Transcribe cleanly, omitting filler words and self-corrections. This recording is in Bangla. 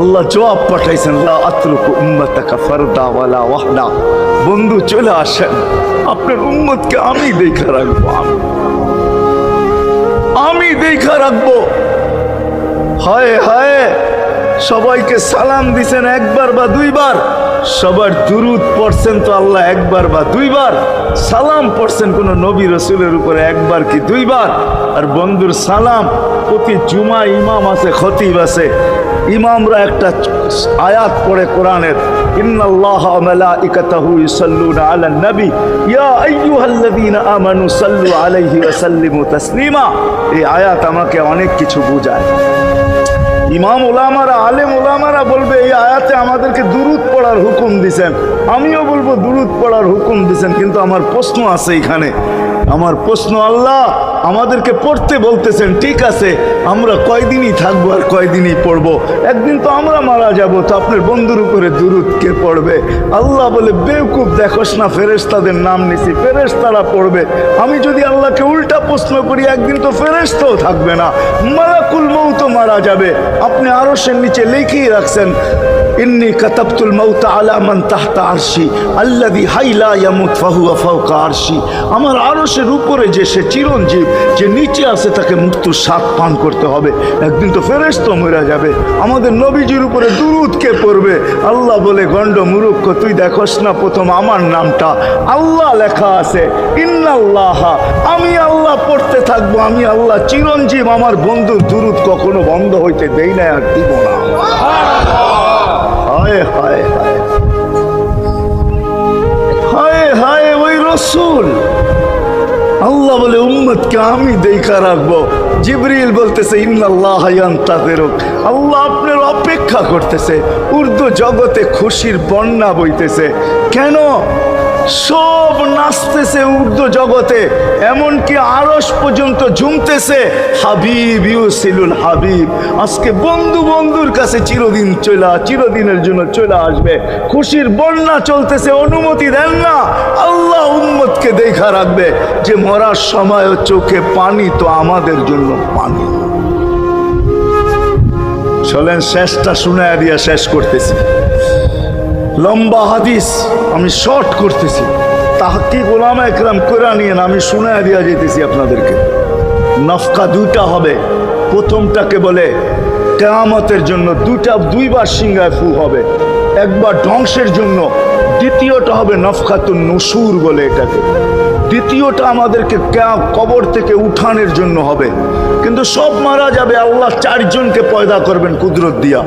আল্লাহ জবাব পাঠাইছেন, লা আতরুকু উম্মাতাকা ফারদা ওয়ালা ওয়াহদা। বন্ধু চলে আসেন, আপনার উম্মতকে আমি দেখা রাখবো, আমি দেখা রাখবো। হায় হায়, সবাইকে সালাম দিছেন একবার বা দুইবার, সবার দুরুদ পড়ছেন তো আল্লাহ একবার বা দুইবার, সালাম পড়ছেন কোন নবী রসুলের উপরে একবার কি দুইবার। আর বন্ধুর সালাম প্রতি জুমা ইমাম আছে, খতিব আছে, ইমামরা একটা আয়াত পড়ে কোরআনের, ইন্নাল্লাহা ওয়া মালাইকাতাহু ইউসাল্লুনা আলান নবী ইয়া আইয়ুহাল্লাযীনা আমানু সাল্লু আলাইহি ওয়া সাল্লিমু তাসলিমা। এই আয়াত আমাকে অনেক কিছু বোঝায়। ইমাম ওলামারা, আলেম ওলামারা বলবে এই আয়াতে আমাদেরকে দুরুদ পড়ার হুকুম দিছেন, আমিও বলবো দুরুদ পড়ার হুকুম দিছেন। কিন্তু আমার প্রশ্ন আছে এখানে, আমার প্রশ্ন, আল্লাহ আমাদেরকে পড়তে বলতেছেন, ঠিক আছে, আমরা কয়দিনই থাকবো আর কয়দিনই পড়বো, একদিন তো আমরা মারা যাব, তো আপনার বন্ধুর উপরে দুরুদ কে পড়বে? আল্লাহ বলে, বেওকুফ, দেখোস না ফেরেশতাদের নাম নিছি, ফেরেশতারা পড়বে। আমি যদি আল্লাহকে উল্টা প্রশ্ন করি, একদিন তো ফেরেশতাও থাকবে না, মালাকুল মউত মারা যাবে। আপনি আরশের নিচে লিখেই রাখছেন, ইন্নী কাতাবতুল মাউতা আলা মান তাহতা আরশি আল্লাযী হাই লা ইয়ামুত ফাহুয়া ফাওকা আরশি। আমার আরশের উপরে যে সে চিরঞ্জীব, যে নিচে আছে তাকে মৃত্যুর স্বাদ পান করতে হবে, একদিন তো ফেরেশতা মরে যাবে। আমাদের নবীজির উপরে দুরুদ কে পড়বে? আল্লাহ বলে, গণ্ড মূর্খ, তুই দেখোস না প্রথম আমার নামটা আল্লাহ লেখা আছে, ইন্নাল্লাহা, আমি আল্লাহ পড়তে থাকবো, আমি আল্লাহ চিরঞ্জীব, আমার বন্ধুর দুরুদ কখনো বন্ধ হইতে দেই না, আর দিব না। হায় হায় হায় হায় হায়, ওই রসুল। আল্লাহ বলে, উম্মতকে আমি দেখা রাখবো। জিবরিল বলতেছে, ইন্নাল্লাহা ইয়ান্তাযিরুক, আল্লাহ আপনার অপেক্ষা করতেছে। উর্দু জগতে খুশির বন্যা বইতেছে। কেন? সব নাচতেছে উর্দু জগতে, এমনকি আরশ পর্যন্ত ঝুমতেছে, হাবিব ইউসিলুল হাবিব। আজকে বন্ধু বন্ধুর কাছে চিরদিনের জন্য চলে আসবে। খুশির বন্যা চলতেছে, অনুমতি দেন না। আল্লাহ উম্মতকে দেখা রাখবে, যে মরার সময়ও চোখে পানি তো আমাদের জন্য পানি। চলেন শেষটা শুনায়া দিয়া শেষ করতেছি। লম্বা হাদিস, আমি শর্ট করতেছি। তাহকিক উলামা ইকরাম করে নিয়েন, আমি শুনায়া দিয়া যেতেছি আপনাদেরকে। নফকা দুইটা হবে। প্রথমটাকে বলে কিয়ামতের জন্য, দুইবার সিংহায় ফু হবে, একবার ধ্বংসের জন্য, দ্বিতীয়টা হবে নফকাতুন নুশুর বলে এটাকে। দ্বিতীয়টা আমাদেরকে কবর থেকে উঠানোর জন্য হবে। কিন্তু সব মারা যাবে, আল্লাহ চারজনকে পয়দা করবেন কুদরত দিয়া।